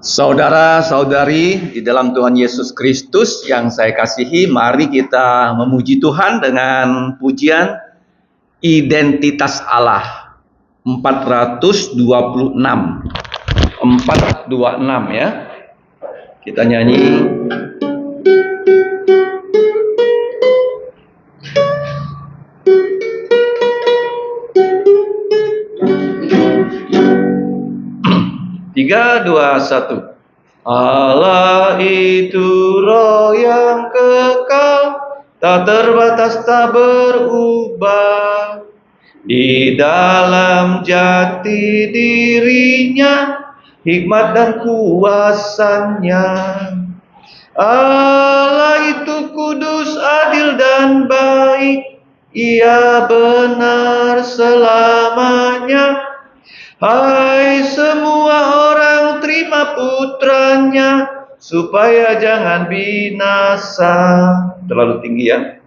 Saudara-saudari di dalam Tuhan Yesus Kristus yang saya kasihi, mari kita memuji Tuhan dengan pujian Identitas Allah 426. 426 ya. Kita nyanyi. Tiga, dua, satu. Allah itu roh yang kekal, tak terbatas, tak berubah. Di dalam jati dirinya, hikmat dan kuasanya. Allah itu kudus, adil dan baik, Ia benar selamanya. Hai semua orang, terima putranya, supaya jangan binasa. Terlalu tinggi ya.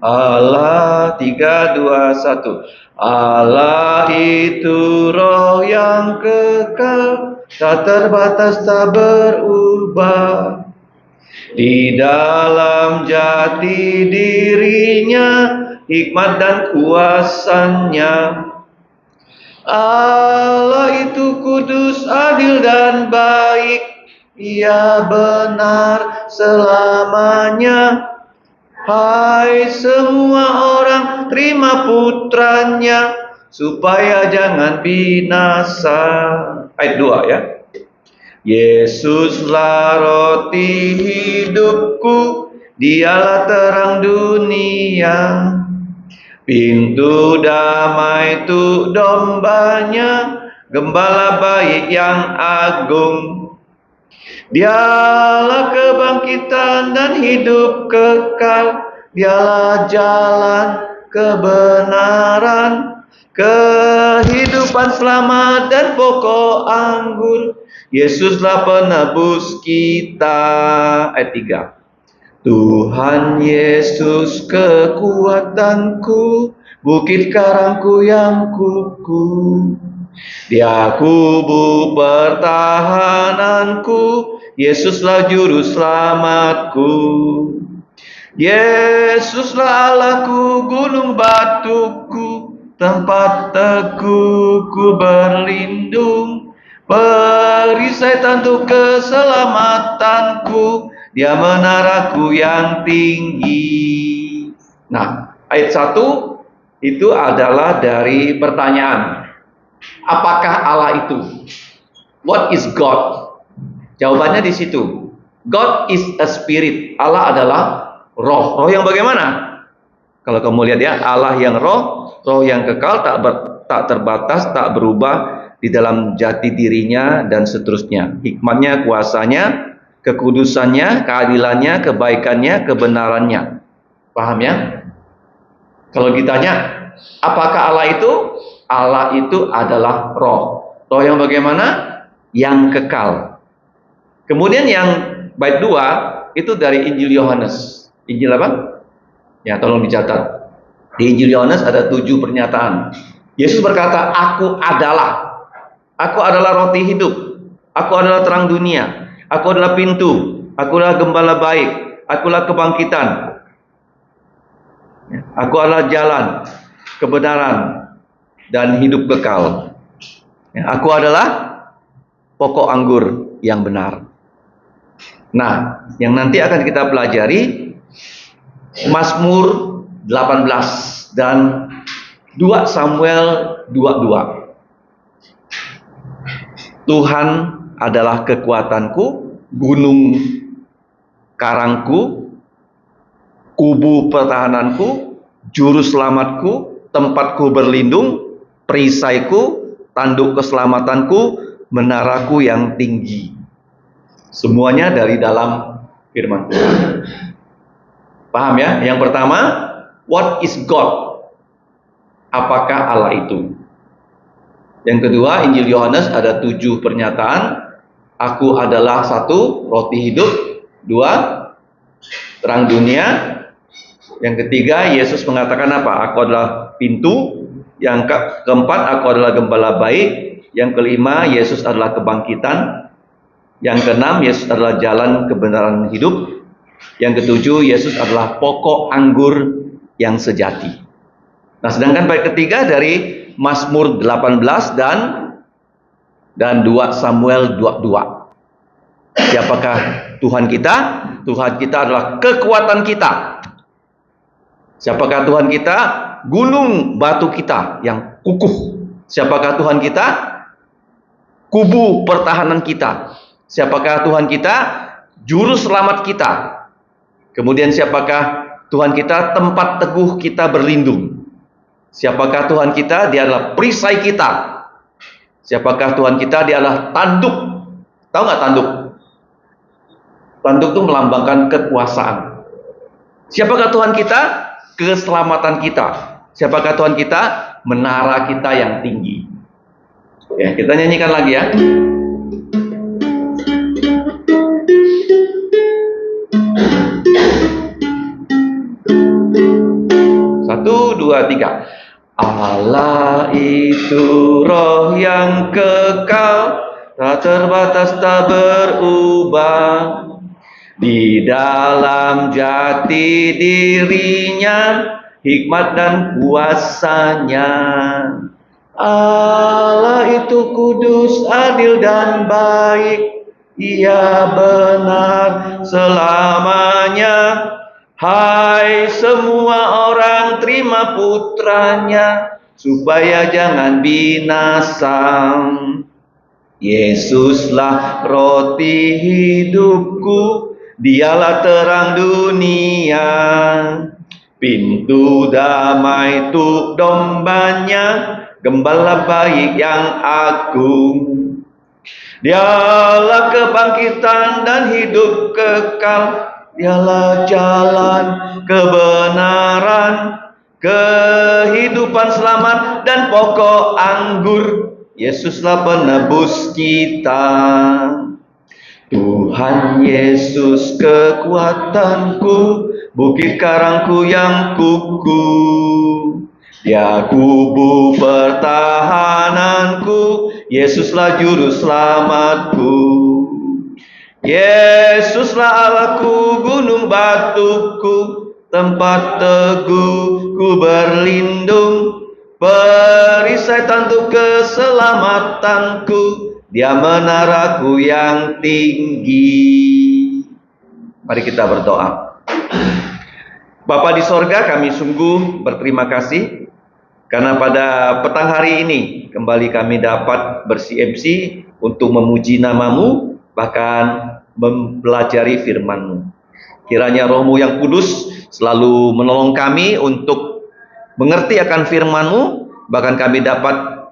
Allah, 3, 2, 1. Allah itu roh yang kekal, tak terbatas, tak berubah. Di dalam jati dirinya, hikmat dan kuasanya. Allah itu kudus, adil dan baik, Ia benar selamanya. Hai semua orang, terima putranya, supaya jangan binasa. Ayat 2 ya. Yesuslah roti hidupku, Dialah terang dunia. Pintu damai itu dombanya, Gembala baik yang agung. Dialah kebangkitan dan hidup kekal, Dialah jalan kebenaran, kehidupan, selamat dan pokok anggur. Yesuslah penebus kita. Ayat 3. Tuhan Yesus kekuatanku, bukit karangku yang kukuh. Dia kubu pertahananku, Yesuslah juru selamatku. Yesuslah Allahku, gunung batuku, tempat teguhku berlindung. Perisai untuk keselamatanku, Dia menaraku yang tinggi. Nah, ayat 1 itu adalah dari pertanyaan. Apakah Allah itu? What is God? Jawabannya di situ. God is a spirit. Allah adalah roh. Roh yang bagaimana? Kalau kamu lihat ya, Allah yang roh yang kekal, tak terbatas, tak berubah, di dalam jati dirinya dan seterusnya. Hikmatnya, kuasanya, kekudusannya, keadilannya, kebaikannya, kebenarannya. Paham ya? Kalau ditanya, apakah Allah itu? Allah itu adalah roh. Roh yang bagaimana? Yang kekal. Kemudian yang bait 2 itu dari Injil Yohanes. Injil apa? Ya, tolong dicatat. Di Injil Yohanes ada 7 pernyataan. Yesus berkata, Aku adalah roti hidup. Aku adalah terang dunia. Aku adalah pintu. Aku adalah gembala baik. Aku adalah kebangkitan. Aku adalah jalan, kebenaran, dan hidup kekal. Aku adalah pokok anggur yang benar. Nah, yang nanti akan kita pelajari Mazmur 18 dan 2 Samuel 22. Tuhan adalah kekuatanku, gunung karangku, kubu pertahananku, juru selamatku, tempatku berlindung, perisaiku, tanduk keselamatanku, menaraku yang tinggi. Semuanya dari dalam firman Tuhan. Paham ya? Yang pertama, what is God? Apakah Allah itu? Yang kedua, Injil Yohanes ada 7 pernyataan. Aku adalah 1, roti hidup. 2, terang dunia. Yang ketiga, Yesus mengatakan apa? Aku adalah pintu. Yang keempat, aku adalah gembala baik. Yang kelima, Yesus adalah kebangkitan. Yang keenam, Yesus adalah jalan kebenaran hidup. Yang ketujuh, Yesus adalah pokok anggur yang sejati. Nah, sedangkan bait ketiga dari Mazmur 18 dan 2 Samuel 22. Siapakah Tuhan kita? Tuhan kita adalah kekuatan kita. Siapakah Tuhan kita? Gunung batu kita yang kukuh. Siapakah Tuhan kita? Kubu pertahanan kita. Siapakah Tuhan kita? Juru selamat kita. Kemudian siapakah Tuhan kita? Tempat teguh kita berlindung. Siapakah Tuhan kita? Dia adalah perisai kita. Siapakah Tuhan kita? Dia adalah tanduk. Tahu nggak tanduk? Tanduk itu melambangkan kekuasaan. Siapakah Tuhan kita? Keselamatan kita. Siapakah Tuhan kita? Menara kita yang tinggi. Ya, kita nyanyikan lagi ya. Satu, dua, tiga. Allah itu roh yang kekal, tak terbatas, tak berubah. Di dalam jati dirinya, hikmat dan kuasanya. Allah itu kudus, adil dan baik. Ia benar selamanya. Hai semua orang, terima putranya, supaya jangan binasa. Yesuslah roti hidupku, Dialah terang dunia, pintu damai tuk dombanya, gembala baik yang agung. Dialah kebangkitan dan hidup kekal, Dialah jalan kebenaran, kehidupan selamat dan pokok anggur. Yesuslah penebus kita. Tuhan Yesus kekuatanku, bukit karangku yang kukuh. Dia kubu pertahananku, Yesuslah juru selamatku. Yesuslah Allahku, gunung batuku, tempat teguhku berlindung, perisai tanduk keselamatanku. Dia menaraku yang tinggi. Mari kita berdoa. Bapa di sorga, kami sungguh berterima kasih karena pada petang hari ini kembali kami dapat ber-CMC untuk memuji nama-Mu, bahkan mempelajari firman-Mu. Kiranya Roh-Mu yang kudus selalu menolong kami untuk mengerti akan firman-Mu, bahkan kami dapat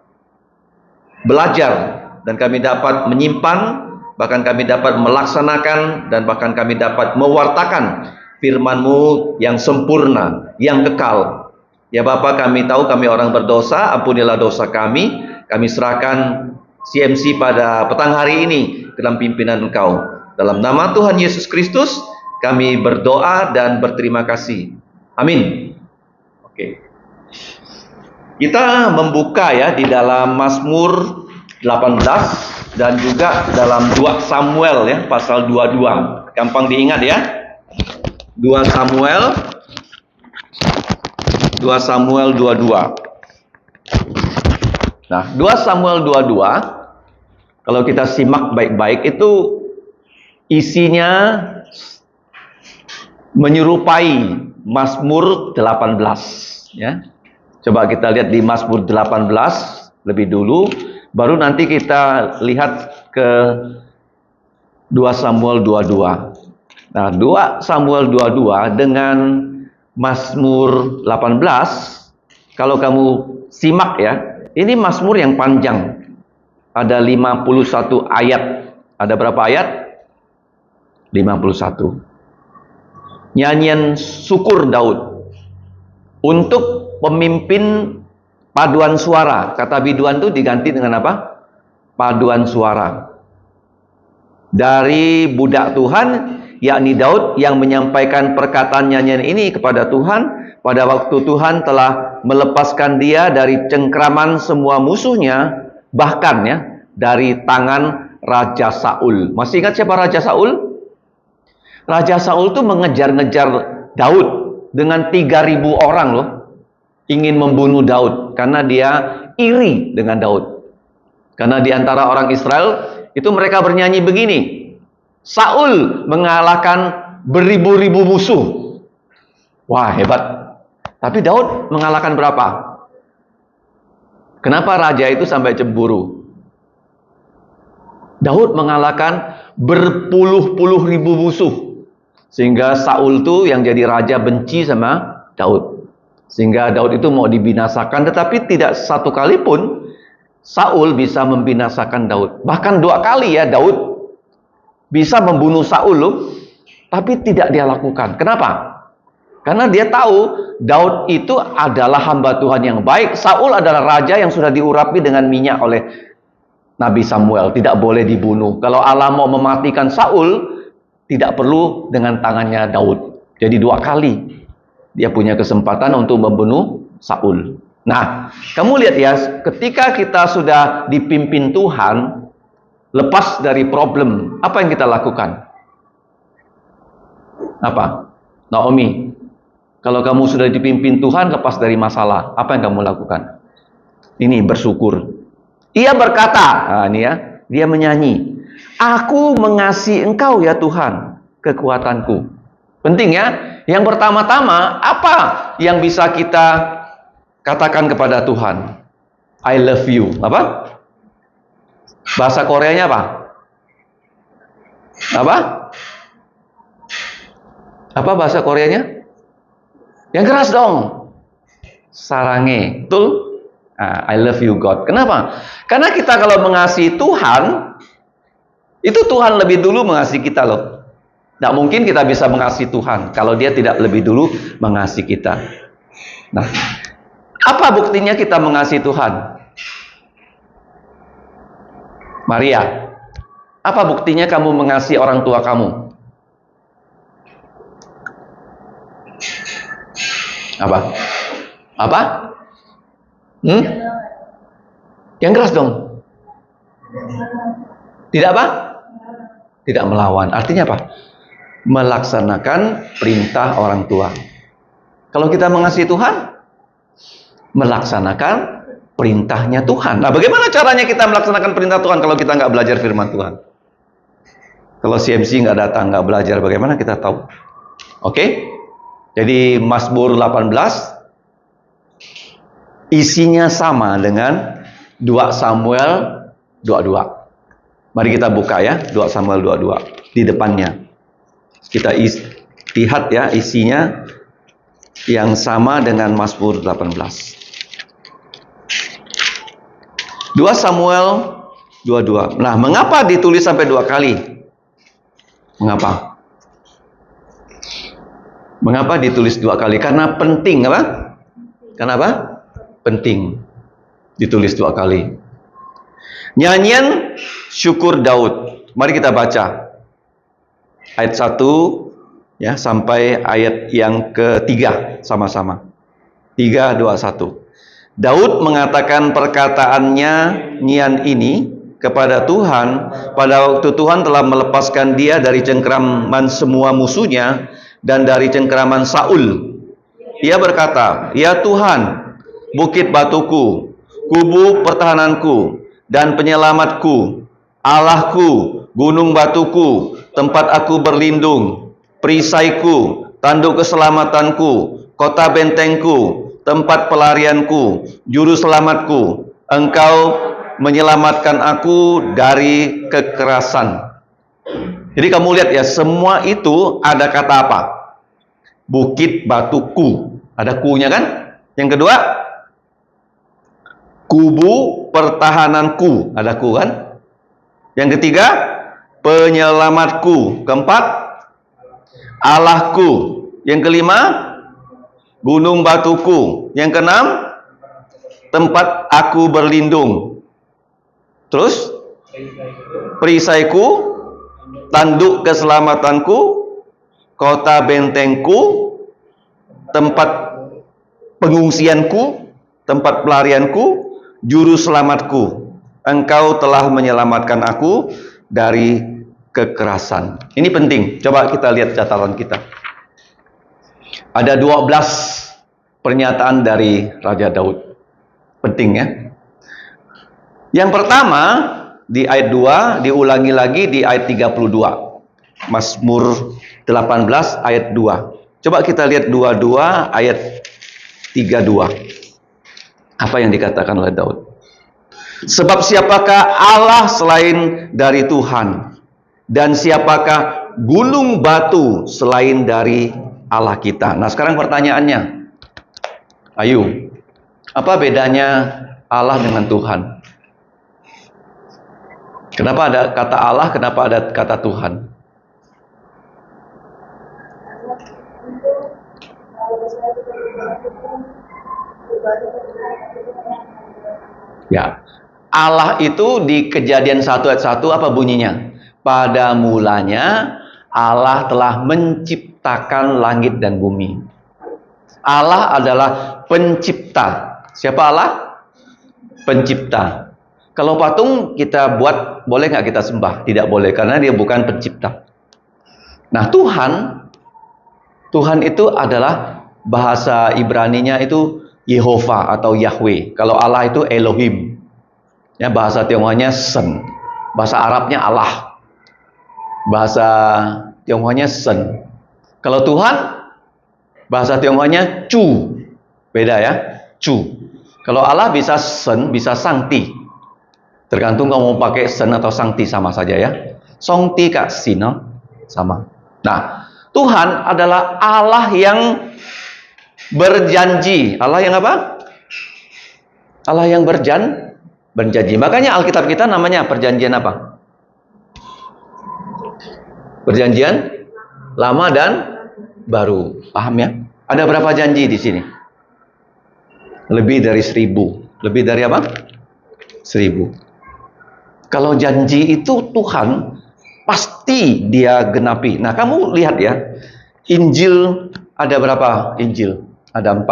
belajar dan kami dapat menyimpan, bahkan kami dapat melaksanakan, dan bahkan kami dapat mewartakan firman-Mu yang sempurna, yang kekal. Ya Bapa, kami tahu kami orang berdosa, ampunilah dosa kami. Kami serahkan CMC pada petang hari ini dalam pimpinan Engkau. Dalam nama Tuhan Yesus Kristus, kami berdoa dan berterima kasih. Amin. Oke. Kita membuka ya di dalam Mazmur 18 dan juga dalam 2 Samuel ya, pasal 22. Gampang diingat ya. 2 Samuel 22. Nah, 2 Samuel 22 kalau kita simak baik-baik itu isinya menyerupai Mazmur 18 ya. Coba kita lihat di Mazmur 18 lebih dulu, baru nanti kita lihat ke 2 Samuel 22. Nah, 2 Samuel 22 dengan Mazmur 18, kalau kamu simak ya, ini Mazmur yang panjang. Ada 51 ayat. Ada berapa ayat? 51. Nyanyian syukur Daud untuk pemimpin paduan suara. Kata biduan itu diganti dengan apa? Paduan suara. Dari budak Tuhan yakni Daud, yang menyampaikan perkataan nyanyian ini kepada Tuhan pada waktu Tuhan telah melepaskan dia dari cengkraman semua musuhnya, bahkan ya dari tangan Raja Saul. Masih ingat siapa Raja Saul? Raja Saul itu mengejar-ngejar Daud dengan 3.000 orang loh, ingin membunuh Daud karena dia iri dengan Daud. Karena di antara orang Israel itu mereka bernyanyi begini, Saul mengalahkan beribu-ribu musuh. Wah, hebat. Tapi Daud mengalahkan berapa? Kenapa raja itu sampai cemburu? Daud mengalahkan berpuluh-puluh ribu musuh. Sehingga Saul itu yang jadi raja benci sama Daud. Sehingga Daud itu mau dibinasakan, tetapi tidak satu kali pun Saul bisa membinasakan Daud. Bahkan 2 kali ya Daud bisa membunuh Saul loh, tapi tidak dia lakukan. Kenapa? Karena dia tahu Daud itu adalah hamba Tuhan yang baik. Saul adalah raja yang sudah diurapi dengan minyak oleh Nabi Samuel, tidak boleh dibunuh. Kalau Allah mau mematikan Saul, tidak perlu dengan tangannya Daud. Jadi 2 kali dia punya kesempatan untuk membunuh Saul. Nah, kamu lihat ya, ketika kita sudah dipimpin Tuhan, lepas dari problem, apa yang kita lakukan? Apa? Naomi, kalau kamu sudah dipimpin Tuhan, lepas dari masalah, apa yang kamu lakukan? Ini bersyukur. Ia berkata, nah ini ya, dia menyanyi, aku mengasihi Engkau ya Tuhan, kekuatanku. Penting ya. Yang pertama-tama, apa yang bisa kita katakan kepada Tuhan? I love you. Apa? Bahasa Koreanya apa? Apa? Apa bahasa Koreanya? Yang keras dong. Sarange. Betul? I love you God. Kenapa? Karena kita kalau mengasihi Tuhan, itu Tuhan lebih dulu mengasihi kita loh. Tidak mungkin kita bisa mengasihi Tuhan kalau dia tidak lebih dulu mengasihi kita. Nah, apa buktinya kita mengasihi Tuhan? Maria, apa buktinya kamu mengasihi orang tua kamu? Apa? Apa? Yang keras dong. Tidak apa? Tidak melawan. Artinya apa? Melaksanakan perintah orang tua. Kalau kita mengasihi Tuhan, melaksanakan perintahnya Tuhan. Nah, bagaimana caranya kita melaksanakan perintah Tuhan kalau kita nggak belajar firman Tuhan? Kalau CMC nggak datang, nggak belajar, bagaimana kita tahu? Oke? Jadi Mazmur 18 isinya sama dengan 2 Samuel 22. Mari kita buka ya, 2 Samuel 22 di depannya. Kita lihat ya isinya yang sama dengan Mazmur 18. 2 Samuel 22. Nah, mengapa ditulis sampai 2 kali? Mengapa? Mengapa ditulis 2 kali? Karena penting apa? Kenapa? Penting. Ditulis 2 kali. Nyanyian syukur Daud. Mari kita baca. Ayat 1 ya sampai ayat yang ketiga sama-sama. 3, 2, 1. Daud mengatakan perkataannya nyian ini kepada Tuhan pada waktu Tuhan telah melepaskan dia dari cengkraman semua musuhnya dan dari cengkraman Saul. Ia berkata, "Ya Tuhan, bukit batuku, kubu pertahananku dan penyelamatku, Allahku, gunung batuku, tempat aku berlindung, perisaiku, tanduk keselamatanku, kota bentengku, tempat pelarianku, juru selamatku. Engkau menyelamatkan aku dari kekerasan." Jadi kamu lihat ya, semua itu ada kata apa? Bukit batuku. Ada ku-nya kan? Yang kedua, kubu pertahananku. Ada ku kan? Yang ketiga, penyelamatku. Keempat, Allahku. Yang kelima, gunung batuku. Yang keenam, tempat aku berlindung. Terus, perisaiku, tanduk keselamatanku. kota bentengku, tempat pengungsianku, tempat pelarianku, juru selamatku. Engkau telah menyelamatkan aku dari kekerasan. Ini penting. Coba kita lihat catatan kita. Ada 12 pernyataan dari Raja Daud. Penting ya. Yang pertama di ayat 2, diulangi lagi di ayat 32. Mazmur 18 ayat 2. Coba kita lihat 22 ayat 32. Apa yang dikatakan oleh Daud? Sebab siapakah Allah selain dari Tuhan? Dan siapakah gunung batu selain dari Allah kita? Nah, sekarang pertanyaannya. Ayo, apa bedanya Allah dengan Tuhan? Kenapa ada kata Allah, kenapa ada kata Tuhan? Ya, Allah itu di Kejadian 1 ayat 1 apa bunyinya? Pada mulanya Allah telah menciptakan langit dan bumi. Allah adalah pencipta. Siapa Allah? Pencipta. Kalau patung kita buat, boleh nggak kita sembah? Tidak boleh, karena dia bukan pencipta. Nah, Tuhan itu adalah bahasa Ibraninya itu Yehova atau Yahweh. Kalau Allah itu Elohim. Ya, bahasa Tionghoanya Sen. Bahasa Arabnya Allah. Bahasa Tionghoanya Sen. Kalau Tuhan, bahasa Tionghoanya Chu. Beda ya, Chu. Kalau Allah bisa Sen, bisa Sangti. Tergantung kamu mau pakai Sen atau Sangti, sama saja ya. Songti kak Sino sama. Nah, Tuhan adalah Allah yang berjanji. Allah yang apa? Allah yang berjanji. Makanya Alkitab kita namanya perjanjian apa? Perjanjian lama dan baru. Paham ya? Ada berapa janji di sini? Lebih dari 1000. Lebih dari apa? 1000. Kalau janji itu Tuhan pasti dia genapi. Nah, kamu lihat ya. Injil ada berapa Injil? Ada 4.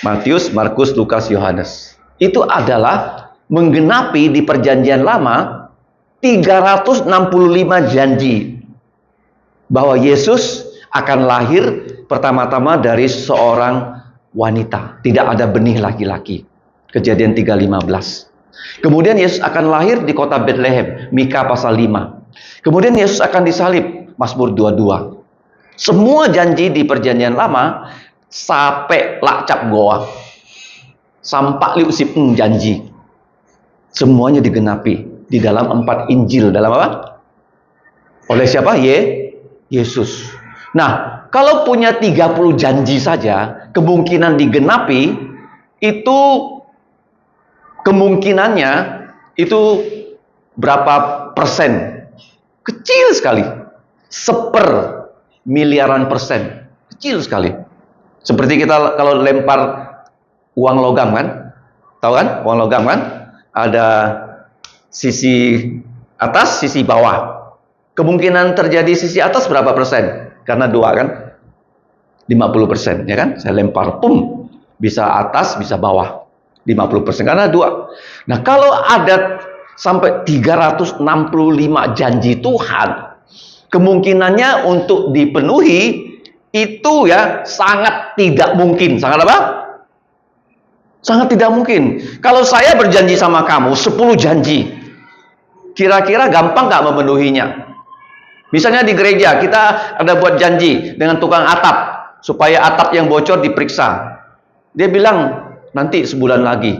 Matius, Markus, Lukas, Yohanes. Itu adalah menggenapi di perjanjian lama 365 janji bahwa Yesus akan lahir pertama-tama dari seorang wanita. Tidak ada benih laki-laki. Kejadian 3:15. Kemudian Yesus akan lahir di kota Bethlehem. Mika pasal 5. Kemudian Yesus akan disalib. Mazmur 22. Semua janji di perjanjian lama sampai lakcap goa. Sampai liusip janji. Semuanya digenapi di dalam 4 Injil. Dalam apa? Oleh siapa? Yesus. Nah, kalau punya 30 janji saja, kemungkinan digenapi itu kemungkinannya itu berapa persen? Kecil sekali. 1/1000.000.000-an persen. Kecil sekali. Seperti kita kalau lempar uang logam kan? Tahu kan? Uang logam kan? Ada sisi atas, sisi bawah. Kemungkinan terjadi sisi atas berapa persen? Karena 2 kan? 50%, ya kan? Saya lempar, pum. Bisa atas, bisa bawah. 50%, karena 2. Nah, kalau ada sampai 365 janji Tuhan, kemungkinannya untuk dipenuhi itu ya sangat tidak mungkin. Sangat apa? Sangat tidak mungkin. Kalau saya berjanji sama kamu 10 janji, kira-kira gampang nggak memenuhinya? Misalnya di gereja kita ada buat janji dengan tukang atap supaya atap yang bocor diperiksa. Dia bilang nanti sebulan lagi.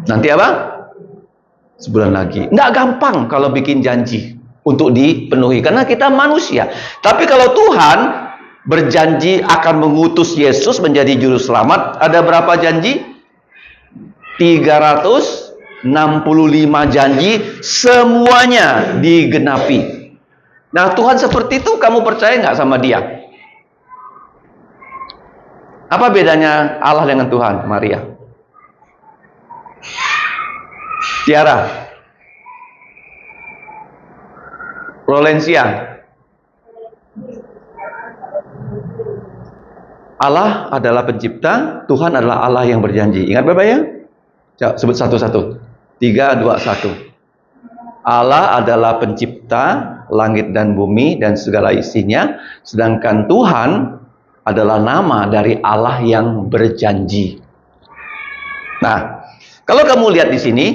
Nanti apa? Sebulan lagi. Nggak gampang kalau bikin janji untuk dipenuhi karena kita manusia. Tapi kalau Tuhan berjanji akan mengutus Yesus menjadi juru selamat, ada berapa janji? 365 janji, semuanya digenapi. Nah, Tuhan seperti itu, kamu percaya nggak sama dia? Apa bedanya Allah dengan Tuhan, Maria? Tiara, Rolensia, Allah adalah pencipta, Tuhan adalah Allah yang berjanji. Ingat Bapak ya? Coba sebut satu-satu. 3, 2, 1. Allah adalah pencipta langit dan bumi dan segala isinya, sedangkan Tuhan adalah nama dari Allah yang berjanji. Nah, kalau kamu lihat di sini,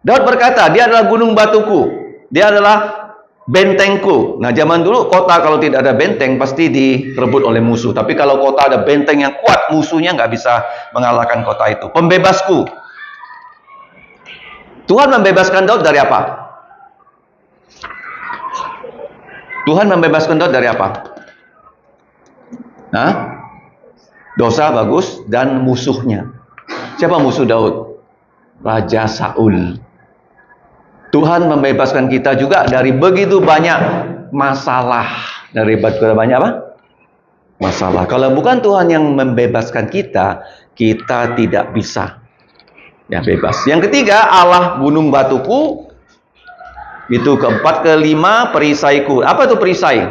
Daud berkata, dia adalah gunung batuku, dia adalah bentengku. Nah, zaman dulu kota kalau tidak ada benteng pasti direbut oleh musuh. Tapi kalau kota ada benteng yang kuat, musuhnya nggak bisa mengalahkan kota itu. Pembebasku. Tuhan membebaskan Daud dari apa? Tuhan membebaskan Daud dari apa? Nah, dosa, bagus, dan musuhnya. Siapa musuh Daud? Raja Saul. Tuhan membebaskan kita juga dari begitu banyak masalah. Dari begitu banyak apa? Masalah. Kalau bukan Tuhan yang membebaskan kita, kita tidak bisa ya bebas. Yang ketiga, Allah gunung batuku. Itu keempat. Kelima, perisaiku. Apa itu perisai?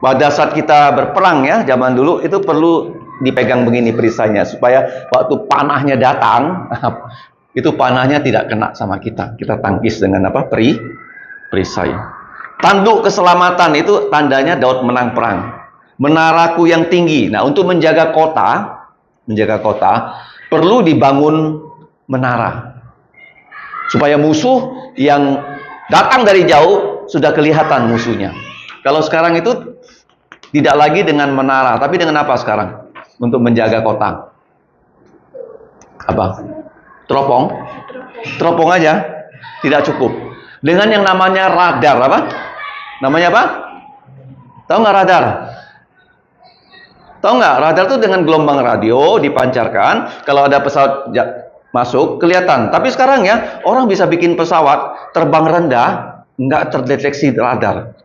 Pada saat kita berperang ya, zaman dulu itu perlu dipegang begini perisainya supaya waktu panahnya datang itu panahnya tidak kena sama kita. Kita tangkis dengan apa? Perisai. Tanduk keselamatan itu tandanya Daud menang perang. Menaraku yang tinggi. Nah, untuk menjaga kota perlu dibangun menara. Supaya musuh yang datang dari jauh sudah kelihatan musuhnya. Kalau sekarang itu tidak lagi dengan menara, tapi dengan apa sekarang? Untuk menjaga kota. Apa? Teropong? Teropong aja tidak cukup. Dengan yang namanya radar, apa? Namanya apa? Tahu nggak radar? Tahu nggak? Radar itu dengan gelombang radio dipancarkan. Kalau ada pesawat masuk, kelihatan. Tapi sekarang ya, orang bisa bikin pesawat terbang rendah, nggak terdeteksi radar.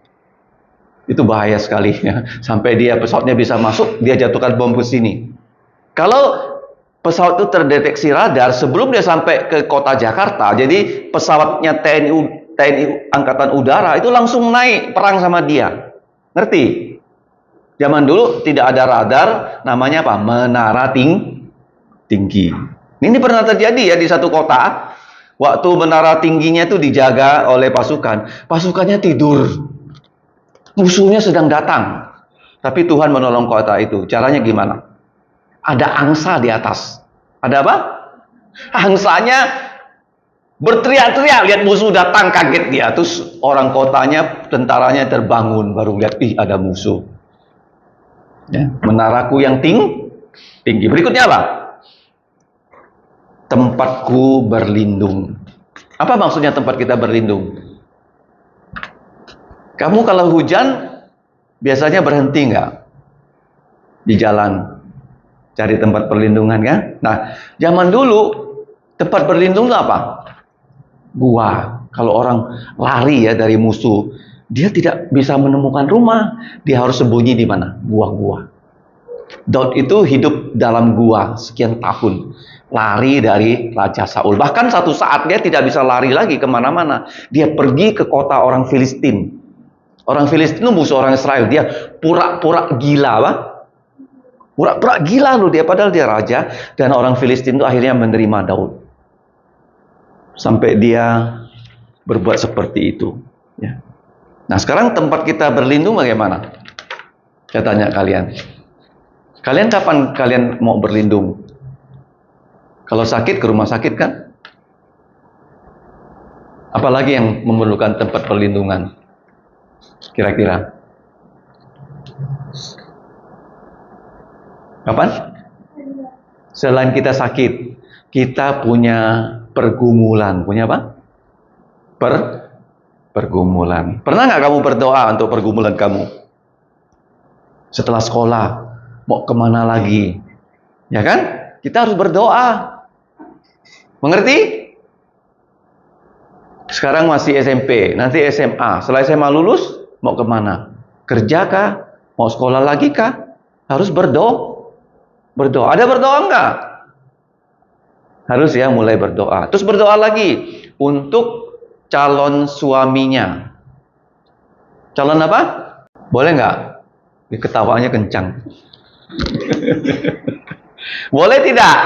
Itu bahaya sekali ya. Sampai pesawatnya bisa masuk, dia jatuhkan bom ke sini. Kalau pesawat itu terdeteksi radar sebelum dia sampai ke kota Jakarta, jadi pesawatnya TNI Angkatan Udara itu langsung naik perang sama dia. Ngerti? Zaman dulu tidak ada radar, namanya apa? Menara tinggi. Ini pernah terjadi ya di satu kota. Waktu menara tingginya itu dijaga oleh pasukan, pasukannya tidur. Musuhnya sedang datang. Tapi Tuhan menolong kota itu. Caranya gimana? Ada angsa di atas. Ada apa? Angsanya berteriak-teriak, lihat musuh datang, kaget dia. Terus orang kotanya, tentaranya terbangun, baru lihat, ih ada musuh. Ya, menaraku yang tinggi. Berikutnya apa? Tempatku berlindung. Apa maksudnya tempat kita berlindung? Kamu kalau hujan, biasanya berhenti nggak? Di jalan. Cari tempat perlindungan kan? Nah, zaman dulu tempat berlindung itu apa? Gua. Kalau orang lari ya dari musuh, dia tidak bisa menemukan rumah. Dia harus sembunyi di mana? Gua-gua. Daud itu hidup dalam gua sekian tahun. Lari dari Raja Saul. Bahkan satu saat dia tidak bisa lari lagi kemana-mana. Dia pergi ke kota orang Filistin. Orang Filistin itu musuh orang Israel. Dia pura-pura gila, Pak. Pura-pura gila loh dia, padahal dia raja. Dan orang Filistin itu akhirnya menerima Daud. Sampai dia berbuat seperti itu. Ya. Nah sekarang tempat kita berlindung bagaimana? Saya tanya kalian. Kalian kapan kalian mau berlindung? Kalau sakit ke rumah sakit kan? Apalagi yang memerlukan tempat perlindungan? Kira-kira? Kapan? Selain kita sakit, kita punya pergumulan. Punya apa? Pergumulan. Pernah nggak kamu berdoa untuk pergumulan kamu? Setelah sekolah, mau kemana lagi? Ya kan? Kita harus berdoa. Mengerti? Sekarang masih SMP, nanti SMA. Setelah SMA lulus, mau kemana? Kerja kah? Mau sekolah lagi kah? Harus berdoa. Ada berdoa enggak? Harus ya mulai berdoa. Terus berdoa lagi untuk calon suaminya. Calon apa? Boleh enggak? Ketawanya kencang. Boleh tidak?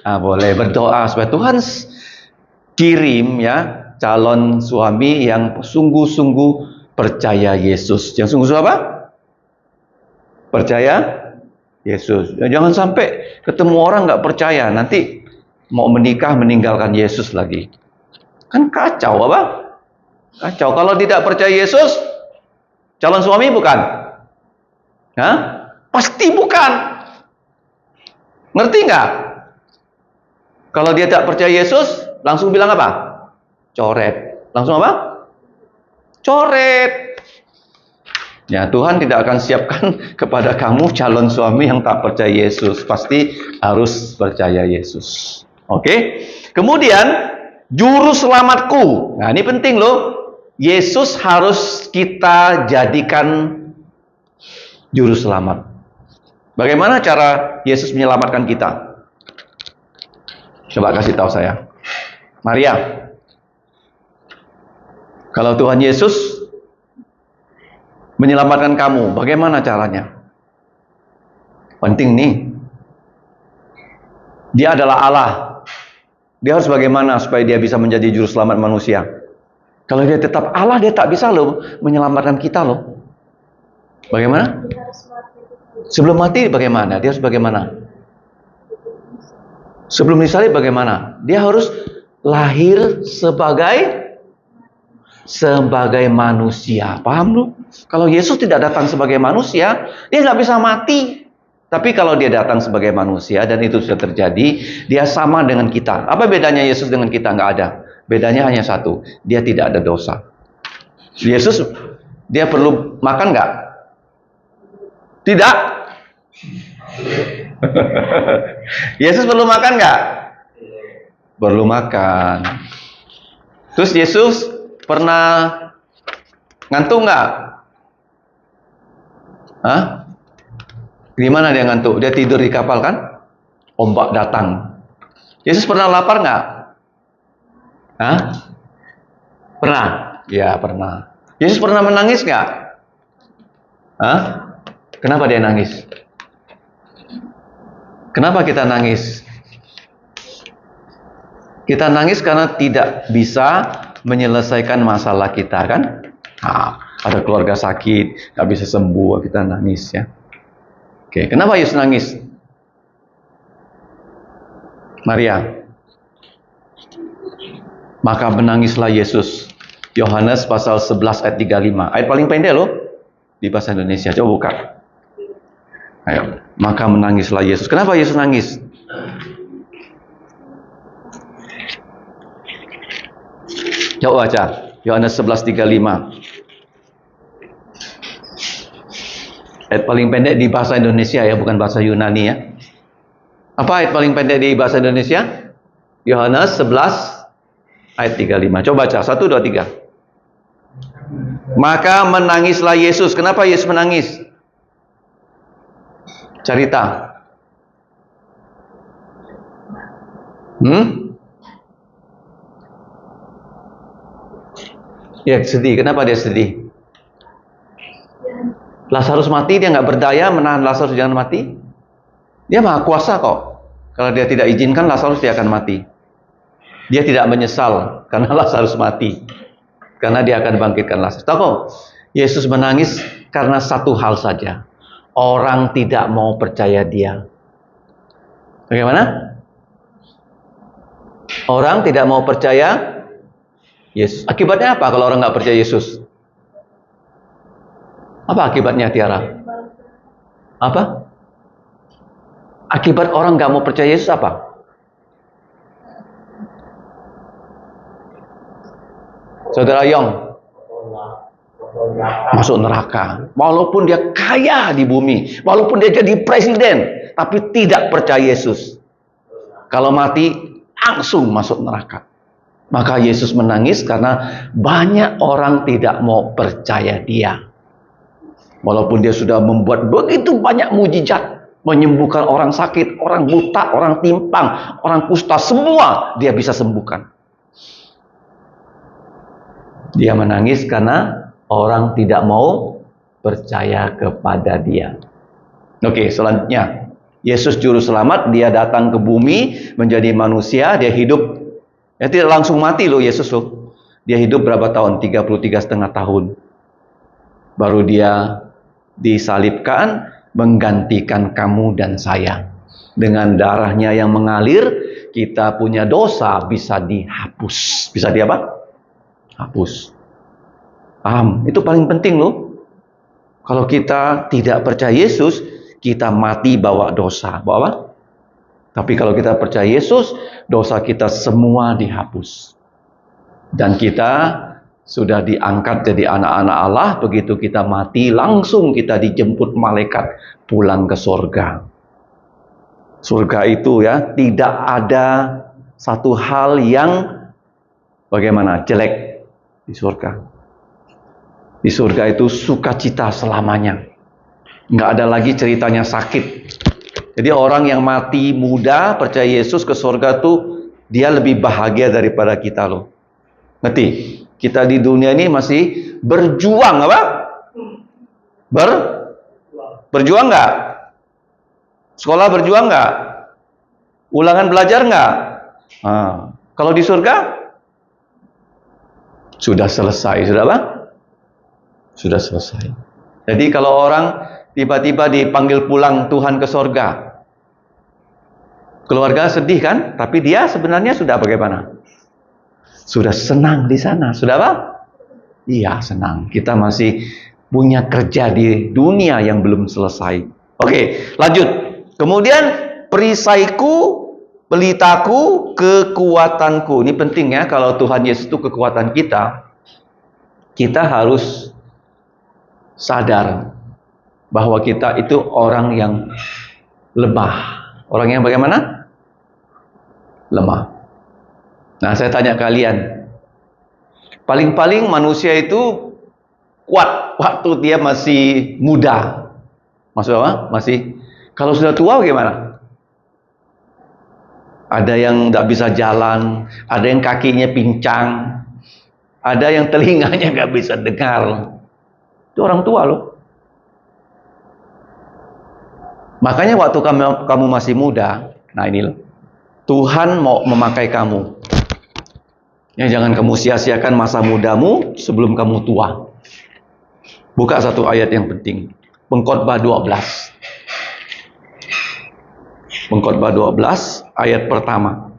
Boleh berdoa supaya Tuhan kirim ya calon suami yang sungguh-sungguh percaya Yesus. Yang sungguh-sungguh apa? Percaya Yesus. Jangan sampai ketemu orang nggak percaya, nanti mau menikah meninggalkan Yesus lagi. Kan kacau apa? Kacau. Kalau tidak percaya Yesus, calon suami bukan? Hah? Pasti bukan. Ngerti nggak? Kalau dia tak percaya Yesus, langsung bilang apa? Coret. Langsung apa? Coret. Ya, Tuhan tidak akan siapkan kepada kamu calon suami yang tak percaya Yesus. Pasti harus percaya Yesus. Oke? Kemudian, juru selamatku. Nah, ini penting loh. Yesus harus kita jadikan juru selamat. Bagaimana cara Yesus menyelamatkan kita? Coba kasih tahu saya. Maria, kalau Tuhan Yesus menyelamatkan kamu, bagaimana caranya? Penting nih. Dia adalah Allah. Dia harus bagaimana supaya dia bisa menjadi juru selamat manusia? Kalau dia tetap Allah, dia tak bisa loh menyelamatkan kita loh. Bagaimana? Sebelum mati bagaimana? Dia harus bagaimana? Sebelum disalib bagaimana? Dia harus lahir sebagai manusia. Paham lu? Kalau Yesus tidak datang sebagai manusia, dia nggak bisa mati. Tapi kalau dia datang sebagai manusia, dan itu sudah terjadi, dia sama dengan kita. Apa bedanya Yesus dengan kita? Nggak ada. Bedanya hanya satu, dia tidak ada dosa. Yesus, dia perlu makan nggak? Tidak. Yesus perlu makan nggak? Perlu makan. Terus Yesus pernah ngantuk nggak? Hah? Gimana dia ngantuk? Dia tidur di kapal kan? Ombak datang. Yesus pernah lapar nggak? Hah? Pernah? Ya pernah. Yesus pernah menangis nggak? Hah? Kenapa dia nangis? Kenapa kita nangis? Kita nangis karena tidak bisa menyelesaikan masalah kita kan? Ada keluarga sakit, nggak bisa sembuh, kita nangis ya. Oke, kenapa Yesus nangis? Maria. Maka menangislah Yesus. Yohanes pasal 11 ayat 35. Ayat paling pendek loh di bahasa Indonesia. Coba buka. Ayo. Maka menangislah Yesus. Kenapa Yesus nangis? Coba baca. Yohanes 11:35. Ayat paling pendek di bahasa Indonesia ya, bukan bahasa Yunani ya. Apa ayat paling pendek di bahasa Indonesia? Yohanes 11 ayat 35. Coba baca. 1, 2, 3. Maka menangislah Yesus. Kenapa Yesus menangis? Cerita. Ya sedih. Kenapa dia sedih? Lazarus mati, dia nggak berdaya menahan Lazarus jangan mati. Dia maha kuasa kok. Kalau dia tidak izinkan Lazarus, dia akan mati. Dia tidak menyesal karena Lazarus mati. Karena dia akan bangkitkan Lazarus. Tahu kok? Yesus menangis karena satu hal saja. Orang tidak mau percaya dia. Bagaimana? Orang tidak mau percaya Yesus. Akibatnya apa kalau orang nggak percaya Yesus? Apa akibatnya, Tiara? Apa? Akibat orang nggak mau percaya Yesus apa? Saudara Yong, masuk neraka. Walaupun dia kaya di bumi, walaupun dia jadi presiden, tapi tidak percaya Yesus. Kalau mati, langsung masuk neraka. Maka Yesus menangis karena banyak orang tidak mau percaya dia. Walaupun dia sudah membuat begitu banyak mujizat, menyembuhkan orang sakit, orang buta, orang timpang, orang kusta, semua dia bisa sembuhkan. Dia menangis karena orang tidak mau percaya kepada Dia. Oke, selanjutnya. Yesus juru selamat, Dia datang ke bumi menjadi manusia, Dia hidup. Ya, tidak langsung mati loh Yesus loh. Dia hidup berapa tahun? 33,5 tahun. Baru Dia disalibkan menggantikan kamu dan saya. Dengan darahnya yang mengalir, kita punya dosa bisa dihapus. Bisa di apa? Hapus. Paham? Itu paling penting loh. Kalau kita tidak percaya Yesus, kita mati bawa dosa. Bawa apa? Tapi kalau kita percaya Yesus, dosa kita semua dihapus. Dan kita sudah diangkat jadi anak-anak Allah. Begitu kita mati, langsung kita dijemput malaikat pulang ke surga. Surga itu ya, tidak ada satu hal yang bagaimana? Jelek di surga. Di surga itu sukacita selamanya. Nggak ada lagi ceritanya sakit. Jadi orang yang mati muda, percaya Yesus ke surga tuh, dia lebih bahagia daripada kita loh. Ngerti? Kita di dunia ini masih berjuang apa? Berjuang nggak? Sekolah berjuang nggak? Ulangan belajar nggak? Kalau di surga? Sudah selesai. Sudah apa? Sudah selesai. Jadi kalau orang tiba-tiba dipanggil pulang Tuhan ke surga, keluarga sedih kan? Tapi dia sebenarnya sudah bagaimana? Sudah senang di sana. Sudah apa? Iya, senang. Kita masih punya kerja di dunia yang belum selesai. Oke, lanjut. Kemudian perisaiku, pelitaku, kekuatanku. Ini penting ya, kalau Tuhan Yesus itu kekuatan kita, kita harus sadar bahwa kita itu orang yang lemah. Orang yang bagaimana? Lemah. Nah, saya tanya kalian, paling-paling manusia itu kuat waktu dia masih muda. Maksud apa? Masih. Kalau sudah tua bagaimana? Ada yang tidak bisa jalan, ada yang kakinya pincang, ada yang telinganya nggak bisa dengar. Itu orang tua loh. Makanya waktu kamu masih muda, nah ini loh, Tuhan mau memakai kamu. Ya, jangan kamu sia-siakan masa mudamu sebelum kamu tua. Buka satu ayat yang penting. Pengkhotbah 12. Pengkhotbah 12 ayat pertama.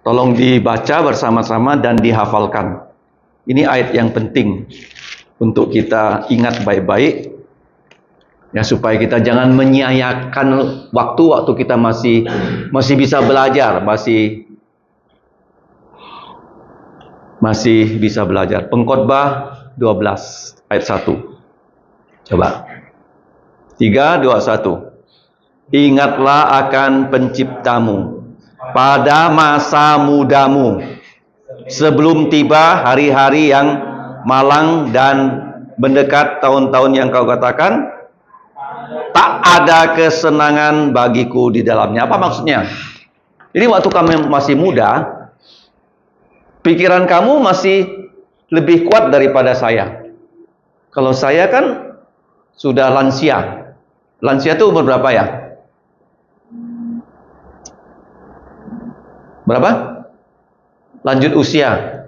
Tolong dibaca bersama-sama dan dihafalkan. Ini ayat yang penting untuk kita ingat baik-baik. Ya, supaya kita jangan menyia-nyiakan waktu kita masih bisa belajar, masih bisa belajar. Pengkhotbah 12 ayat 1. Coba. 3, 2, 1. Ingatlah akan penciptamu pada masa mudamu, sebelum tiba hari-hari yang malang dan mendekat tahun-tahun yang kau katakan, tak ada kesenangan bagiku di dalamnya. Apa maksudnya? Jadi waktu kamu masih muda, pikiran kamu masih lebih kuat daripada saya. Kalau saya kan sudah lansia. Lansia itu umur berapa ya? Berapa? Lanjut usia.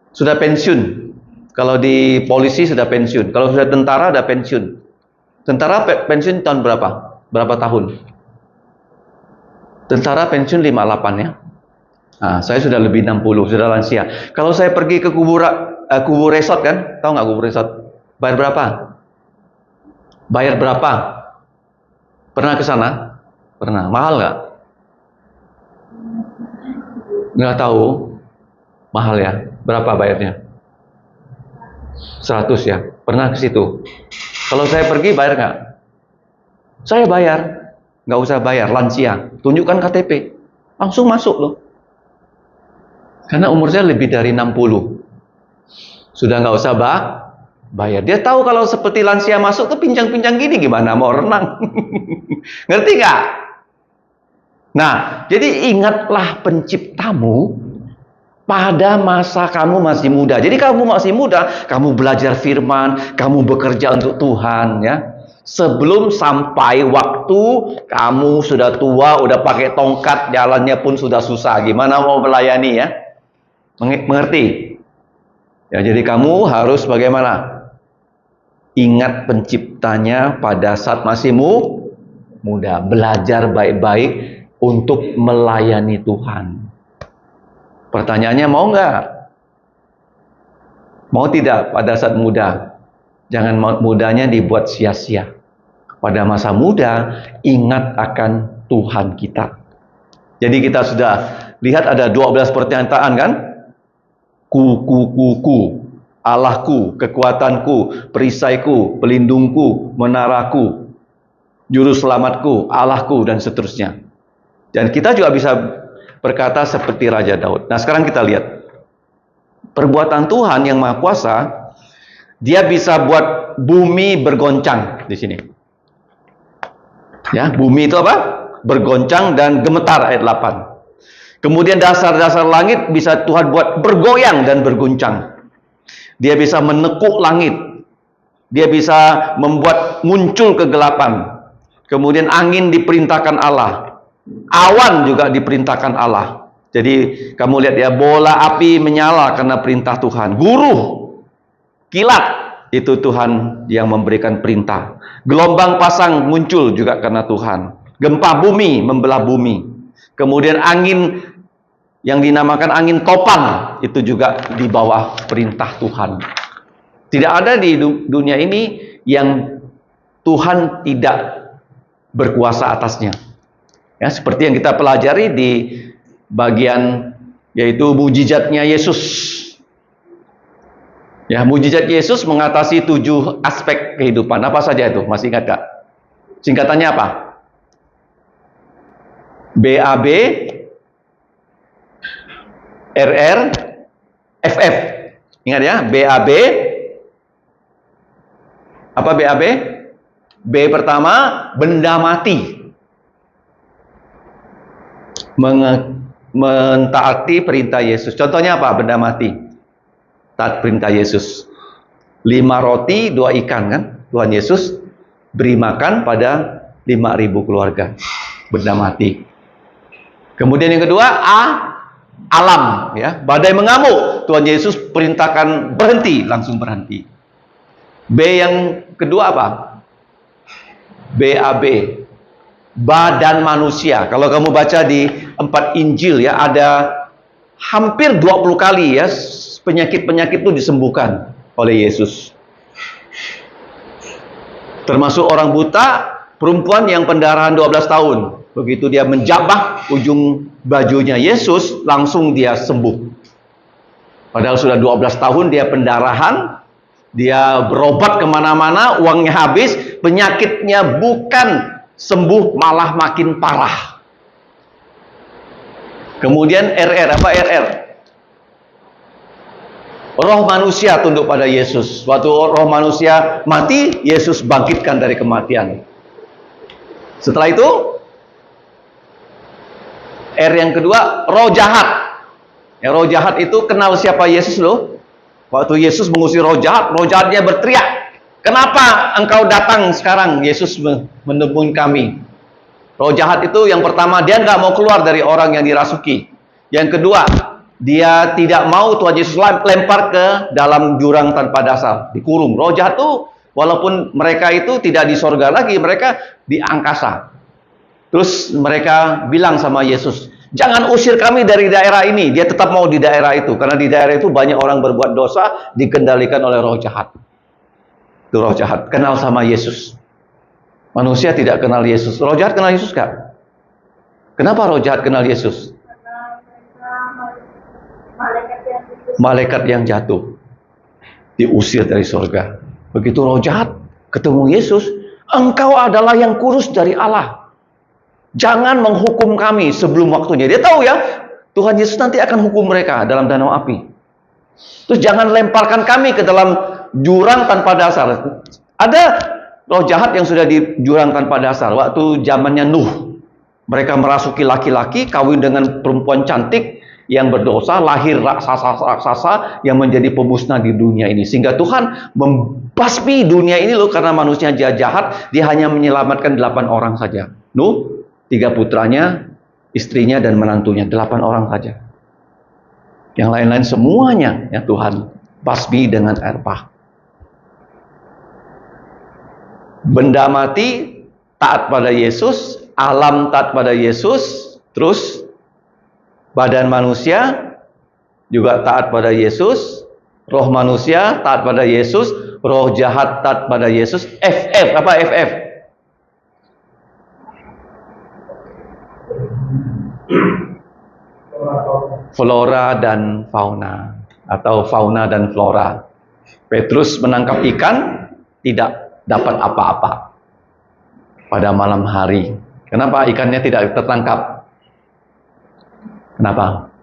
Sudah pensiun. Kalau di polisi sudah pensiun. Kalau sudah tentara sudah pensiun. Tentara pensiun tahun berapa? Berapa tahun? Tentara pensiun 58 ya. Nah, saya sudah lebih 60, sudah lansia. Kalau saya pergi ke kubur resort kan? Tahu nggak kubur resort? Bayar berapa? Bayar berapa? Pernah ke sana? Pernah. Mahal nggak? Nggak tahu. Mahal ya. Berapa bayarnya? 100 ya. Pernah ke situ. Kalau saya pergi bayar nggak? Saya bayar. Nggak usah bayar. Lansia. Tunjukkan KTP. Langsung masuk loh. Karena umur saya lebih dari 60. Sudah nggak usah bayar. Dia tahu kalau seperti lansia masuk tuh pincang-pincang gini gimana mau renang. Ngerti nggak? Nah, jadi ingatlah penciptamu pada masa kamu masih muda. Jadi kamu masih muda, kamu belajar firman, kamu bekerja untuk Tuhan, ya. Sebelum sampai waktu kamu sudah tua, udah pakai tongkat, jalannya pun sudah susah. Gimana mau melayani, ya? Mengerti? Ya, jadi kamu harus bagaimana? Ingat penciptanya pada saat masih muda. Belajar baik-baik untuk melayani Tuhan. Pertanyaannya, mau nggak? Mau tidak pada saat muda? Jangan mudanya dibuat sia-sia. Pada masa muda, ingat akan Tuhan kita. Jadi kita sudah lihat ada 12 pernyataan, kan? Ku, Allahku, kekuatanku, perisaiku, pelindungku, menaraku, juru selamatku, Allahku, dan seterusnya. Dan kita juga bisa berkata seperti Raja Daud. Nah, sekarang kita lihat. Perbuatan Tuhan yang Maha Kuasa, Dia bisa buat bumi bergoncang di sini. Ya, bumi itu apa? Bergoncang dan gemetar, ayat 8. Kemudian dasar-dasar langit bisa Tuhan buat bergoyang dan berguncang. Dia bisa menekuk langit. Dia bisa membuat muncul kegelapan. Kemudian angin diperintahkan Allah. Awan juga diperintahkan Allah. Jadi kamu lihat ya, bola api menyala karena perintah Tuhan. Guruh, kilat, itu Tuhan yang memberikan perintah. Gelombang pasang muncul juga karena Tuhan. Gempa bumi membelah bumi. Kemudian angin yang dinamakan angin topan, itu juga di bawah perintah Tuhan. Tidak ada di dunia ini yang Tuhan tidak berkuasa atasnya. Ya, seperti yang kita pelajari di bagian yaitu mujizatnya Yesus. Ya, mujizat Yesus mengatasi 7 aspek kehidupan. Apa saja itu? Masih ingat gak? Singkatannya apa? BAB, RR, FF. Ingat ya, BAB. Apa BAB? B pertama, benda mati. Mentaati perintah Yesus. Contohnya apa? Benda mati. Taat perintah Yesus. 5 roti, 2 ikan, kan? Tuhan Yesus beri makan pada 5.000 keluarga. Benda mati. Kemudian yang kedua, A, alam, ya. Badai mengamuk, Tuhan Yesus perintahkan berhenti, langsung berhenti. B yang kedua apa? BAB, badan manusia. Kalau kamu baca di 4 Injil, ya, ada hampir 20 kali, ya, penyakit-penyakit itu disembuhkan oleh Yesus. Termasuk orang buta, perempuan yang pendarahan 12 tahun. Begitu dia menjabah ujung bajunya Yesus, langsung dia sembuh. Padahal sudah 12 tahun dia pendarahan, dia berobat kemana-mana, uangnya habis, penyakitnya bukan sembuh, malah makin parah. Kemudian RR, apa RR? Roh manusia tunduk pada Yesus. Waktu roh manusia mati, Yesus bangkitkan dari kematian. Setelah itu, R yang kedua, roh jahat. Ya, roh jahat itu kenal siapa Yesus loh. Waktu Yesus mengusir roh jahatnya berteriak, "Kenapa engkau datang sekarang, Yesus, menemui kami?" Roh jahat itu yang pertama, dia nggak mau keluar dari orang yang dirasuki. Yang kedua, dia tidak mau Tuhan Yesus lempar ke dalam jurang tanpa dasar, dikurung. Roh jahat itu, walaupun mereka itu tidak di sorga lagi, mereka di angkasa. Terus mereka bilang sama Yesus, "Jangan usir kami dari daerah ini." Dia tetap mau di daerah itu, karena di daerah itu banyak orang berbuat dosa, dikendalikan oleh roh jahat. Itu roh jahat, kenal sama Yesus. Manusia tidak kenal Yesus. Roh jahat kenal Yesus gak? Kenapa roh jahat kenal Yesus? Malaikat yang jatuh, diusir dari surga. Begitu roh jahat ketemu Yesus, "Engkau adalah yang kudus dari Allah. Jangan menghukum kami sebelum waktunya." Dia tahu ya, Tuhan Yesus nanti akan hukum mereka dalam danau api. Terus jangan lemparkan kami ke dalam jurang tanpa dasar. Ada roh jahat yang sudah di jurang tanpa dasar. Waktu zamannya Nuh, mereka merasuki laki-laki, kawin dengan perempuan cantik, yang berdosa, lahir raksasa-raksasa yang menjadi pemusnah di dunia ini. Sehingga Tuhan membasmi dunia ini loh, karena manusia jahat, dia hanya menyelamatkan 8 orang saja. Nuh, 3 putranya, istrinya dan menantunya, 8 orang saja. Yang lain-lain semuanya ya Tuhan basmi dengan air bah. Benda mati taat pada Yesus, alam taat pada Yesus, terus badan manusia juga taat pada Yesus, roh manusia taat pada Yesus, roh jahat taat pada Yesus. FF, apa FF? Flora dan fauna, atau fauna dan flora. Petrus menangkap ikan, tidak dapat apa-apa pada malam hari. Kenapa ikannya tidak tertangkap? Kenapa?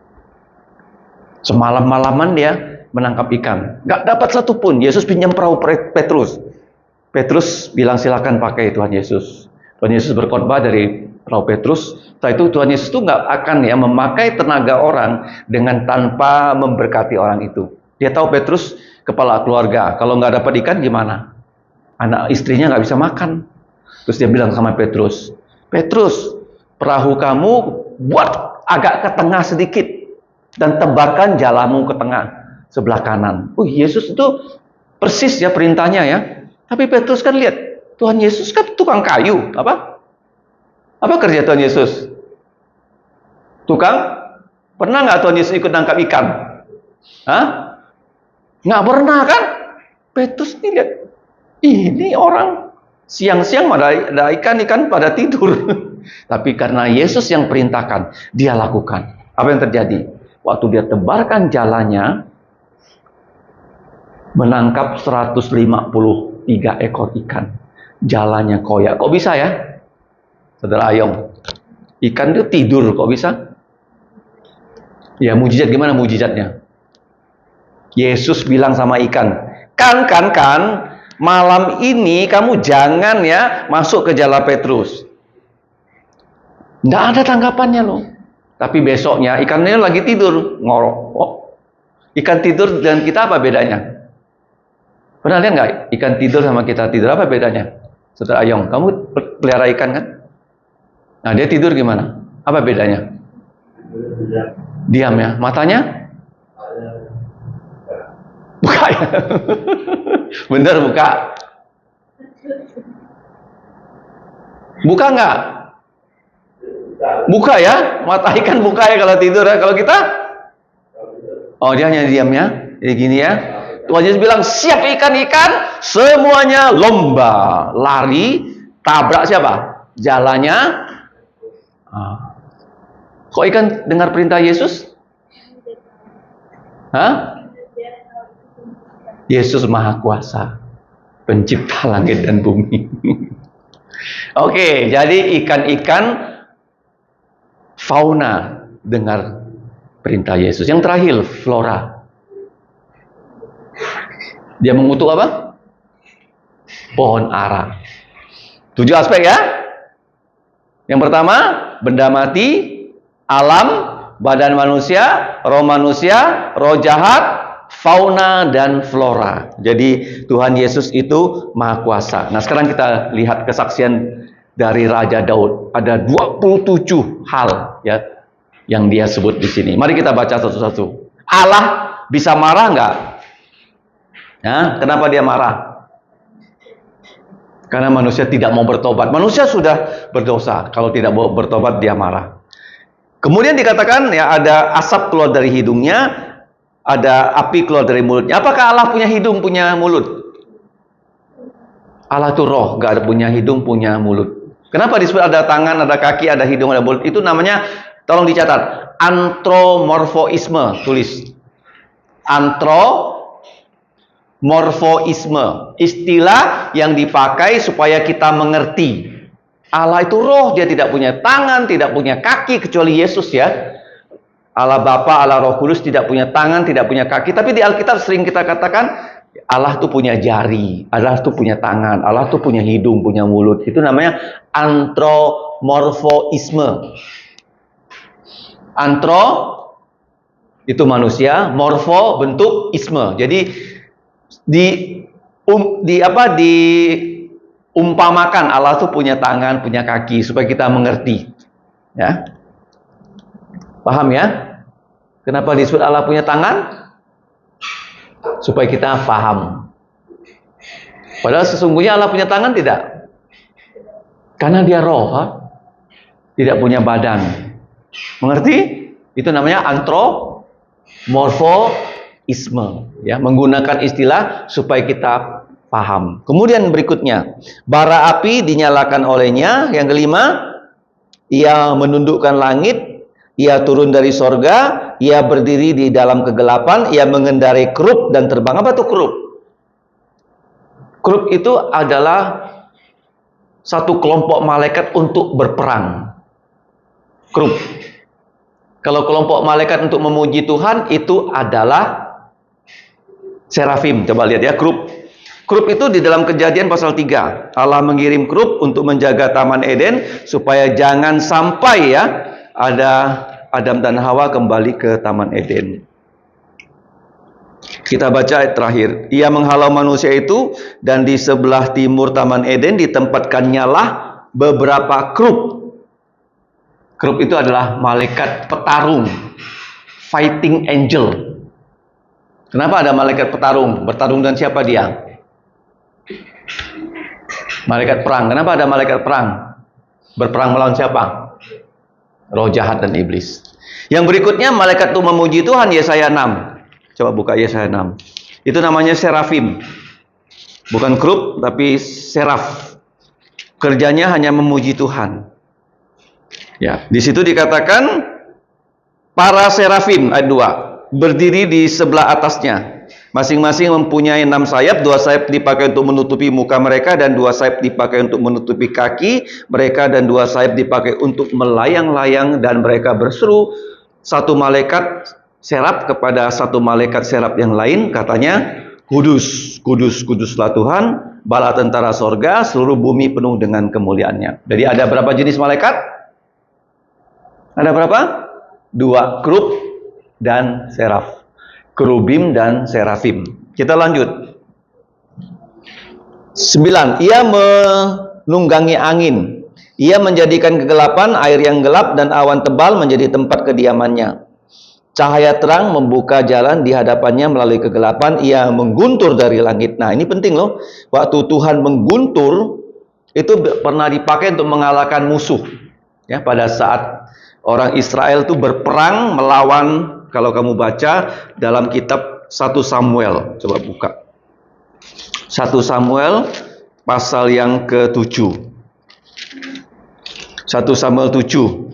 Semalam-malaman dia menangkap ikan, nggak dapat satupun. Yesus pinjam perahu Petrus. Petrus bilang silakan pakai Tuhan Yesus. Tuhan Yesus berkhotbah dari perahu Petrus. Setelah itu Tuhan Yesus itu nggak akan ya memakai tenaga orang dengan tanpa memberkati orang itu. Dia tahu Petrus kepala keluarga. Kalau nggak dapat ikan gimana? Anak istrinya nggak bisa makan. Terus dia bilang sama Petrus, Petrus, perahu kamu buat agak ke tengah sedikit dan tebarkan jalamu ke tengah sebelah kanan. Yesus itu persis ya perintahnya ya. Tapi Petrus kan lihat, Tuhan Yesus kan tukang kayu. Apa kerja Tuhan Yesus? Tukang? Pernah nggak Tuhan Yesus ikut nangkap ikan? Hah? Nggak pernah kan? Petrus ini lihat, ini orang siang-siang ada ikan pada tidur. Tapi karena Yesus yang perintahkan, dia lakukan. Apa yang terjadi? Waktu dia tebarkan jalannya, menangkap 153 ekor ikan. Jalannya koyak. Kok bisa ya? Saudara Ayong, ikan itu tidur kok bisa? Ya mujizat, gimana mujizatnya? Yesus bilang sama ikan, kan, malam ini kamu jangan ya masuk ke jala Petrus. Nggak ada tanggapannya loh. Tapi besoknya ikannya lagi tidur, ngorok. Ikan tidur dengan kita apa bedanya? Pernah lihat nggak ikan tidur sama kita tidur, apa bedanya? Saudara Ayong, kamu pelihara ikan kan? Nah dia tidur gimana? Apa bedanya? Diam ya. Matanya? Buka ya. Bener buka. Buka nggak? Buka ya. Mata ikan buka ya kalau tidur ya. Kalau kita? Dia hanya diam ya. Jadi gini ya. Tuhan Yesus bilang siap ikan-ikan, semuanya lomba, lari, tabrak siapa? Jalannya. Kok ikan dengar perintah Yesus? Hah? Yesus Maha Kuasa, pencipta langit dan bumi. Oke, jadi ikan-ikan fauna dengar perintah Yesus. Yang terakhir, flora. Dia mengutuk apa? Pohon ara. 7 aspek ya. Yang pertama, benda mati, alam, badan manusia, roh jahat, fauna dan flora. Jadi Tuhan Yesus itu Maha Kuasa. Nah, sekarang kita lihat kesaksian dari Raja Daud. Ada 27 hal ya yang dia sebut di sini. Mari kita baca satu-satu. Allah bisa marah nggak? Ya, kenapa dia marah? Karena manusia tidak mau bertobat. Manusia sudah berdosa. Kalau tidak mau bertobat, dia marah. Kemudian dikatakan ya ada asap keluar dari hidungnya, ada api keluar dari mulutnya. Apakah Allah punya hidung, punya mulut? Allah itu roh, gak ada punya hidung, punya mulut. Kenapa disebut ada tangan, ada kaki, ada hidung, ada mulut? Itu namanya, tolong dicatat, antromorfoisme. Tulis. Morfoisme, istilah yang dipakai supaya kita mengerti. Allah itu roh, dia tidak punya tangan, tidak punya kaki, kecuali Yesus ya. Allah Bapa, Allah Roh Kudus tidak punya tangan, tidak punya kaki. Tapi di Alkitab sering kita katakan, Allah itu punya jari, Allah itu punya tangan, Allah itu punya hidung, punya mulut. Itu namanya antromorfoisme. itu manusia, morfo bentuk, isme. Jadi diumpamakan Allah tuh punya tangan, punya kaki supaya kita mengerti. Ya. Paham ya? Kenapa disebut Allah punya tangan? Supaya kita paham. Padahal sesungguhnya Allah punya tangan tidak? Karena dia roh, tidak punya badan. Mengerti? Itu namanya morfoisme, ya, menggunakan istilah supaya kita paham. Kemudian berikutnya, bara api dinyalakan olehnya. Yang kelima, ia menundukkan langit, ia turun dari sorga, ia berdiri di dalam kegelapan, ia mengendarai kerub dan terbang. Apa itu kerub? Kerub itu adalah satu kelompok malaikat untuk berperang. Kerub. Kalau kelompok malaikat untuk memuji Tuhan itu adalah serafim. Coba lihat ya, kerub. Kerub itu di dalam Kejadian pasal 3. Allah mengirim kerub untuk menjaga Taman Eden supaya jangan sampai ya ada Adam dan Hawa kembali ke Taman Eden. Kita baca ayat terakhir. Ia menghalau manusia itu, dan di sebelah timur Taman Eden ditempatkannya lah beberapa kerub. Kerub itu adalah malaikat petarung, fighting angel. Kenapa ada malaikat petarung? Bertarung dengan siapa dia? Malaikat perang. Kenapa ada malaikat perang? Berperang melawan siapa? Roh jahat dan iblis. Yang berikutnya, malaikat itu memuji Tuhan, Yesaya 6. Coba buka Yesaya 6. Itu namanya serafim. Bukan kerub, tapi seraf. Kerjanya hanya memuji Tuhan. Ya, di situ dikatakan para serafim ayat 2 berdiri di sebelah atasnya. Masing-masing mempunyai 6 sayap, 2 sayap dipakai untuk menutupi muka mereka, dan 2 sayap dipakai untuk menutupi kaki mereka, dan 2 sayap dipakai untuk melayang-layang, dan mereka berseru satu malaikat serap kepada satu malaikat serap yang lain, katanya, Kudus, kudus, kuduslah Tuhan, bala tentara sorga, seluruh bumi penuh dengan kemuliaannya. Jadi ada berapa jenis malaikat? Ada berapa? 2, kerub dan seraf. Kerubim dan serafim. Kita lanjut. 9. Ia menunggangi angin. Ia menjadikan kegelapan, air yang gelap, dan awan tebal menjadi tempat kediamannya. Cahaya terang membuka jalan di hadapannya melalui kegelapan. Ia mengguntur dari langit. Nah, ini penting loh. Waktu Tuhan mengguntur, itu pernah dipakai untuk mengalahkan musuh. Ya, pada saat orang Israel itu berperang melawan, kalau kamu baca dalam kitab 1 Samuel, coba buka. 1 Samuel pasal yang ke-7. 1 Samuel 7.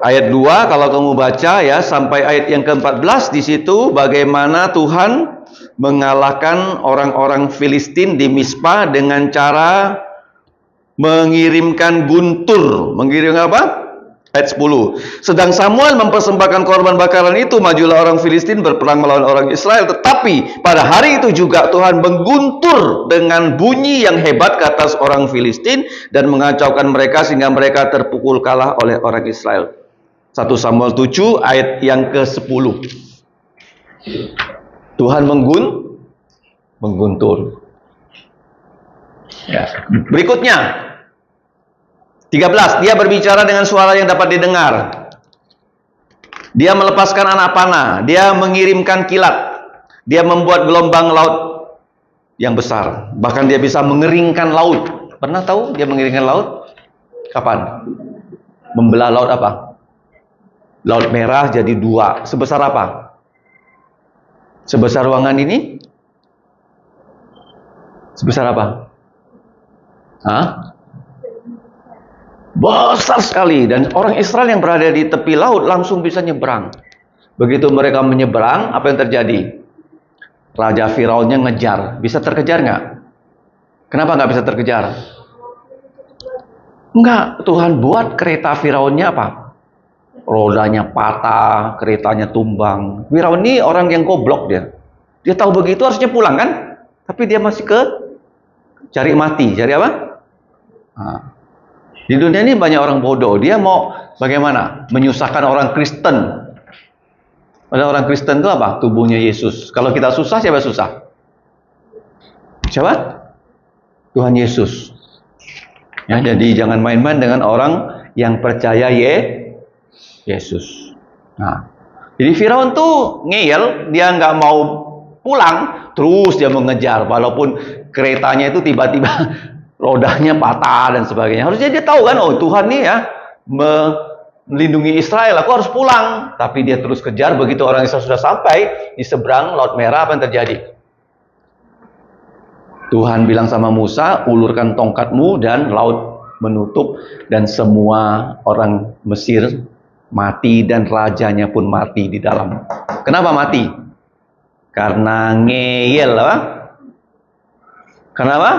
Ayat 2 kalau kamu baca ya sampai ayat yang ke-14, di situ bagaimana Tuhan mengalahkan orang-orang Filistin di Mispa dengan cara mengirimkan guntur. Mengirim apa? Ayat 10. Sedang Samuel mempersembahkan korban bakaran itu, majulah orang Filistin berperang melawan orang Israel. Tetapi pada hari itu juga Tuhan mengguntur dengan bunyi yang hebat ke atas orang Filistin dan mengacaukan mereka sehingga mereka terpukul kalah oleh orang Israel. 1 Samuel 7 ayat yang ke-10. Tuhan mengguntur. Ya. Berikutnya 13. Dia berbicara dengan suara yang dapat didengar. Dia melepaskan anak panah. Dia mengirimkan kilat. Dia membuat gelombang laut yang besar. Bahkan dia bisa mengeringkan laut. Pernah tahu dia mengeringkan laut? Kapan? Membelah laut apa? Laut Merah jadi 2. Sebesar apa? Sebesar ruangan ini? Sebesar apa? Hah? Besar sekali. Dan orang Israel yang berada di tepi laut langsung bisa nyebrang. Begitu mereka menyeberang, apa yang terjadi? Raja Firaunnya ngejar. Bisa terkejar nggak? Kenapa nggak bisa terkejar? Enggak. Tuhan buat kereta Firaunnya apa? Rodanya patah, keretanya tumbang. Firaun ini orang yang goblok dia. Dia tahu begitu harusnya pulang kan? Tapi dia masih cari mati. Cari apa? Nah, di dunia ini banyak orang bodoh. Dia mau bagaimana? Menyusahkan orang Kristen Pada orang Kristen itu apa? Tubuhnya Yesus. Kalau kita susah, siapa susah? Siapa? Tuhan Yesus. Ya, jadi jangan main-main dengan orang yang percaya Yesus. Nah, jadi Firaun tuh ngeyel, dia nggak mau pulang, terus dia mengejar, walaupun keretanya itu tiba-tiba rodanya patah dan sebagainya. Harusnya dia tahu kan, oh Tuhan nih ya melindungi Israel, aku harus pulang. Tapi dia terus kejar. Begitu orang Israel sudah sampai di seberang Laut Merah, apa yang terjadi? Tuhan bilang sama Musa, ulurkan tongkatmu, dan laut menutup, dan semua orang Mesir mati, dan rajanya pun mati di dalam. Kenapa mati? Karena ngeyel, apa? Kenapa?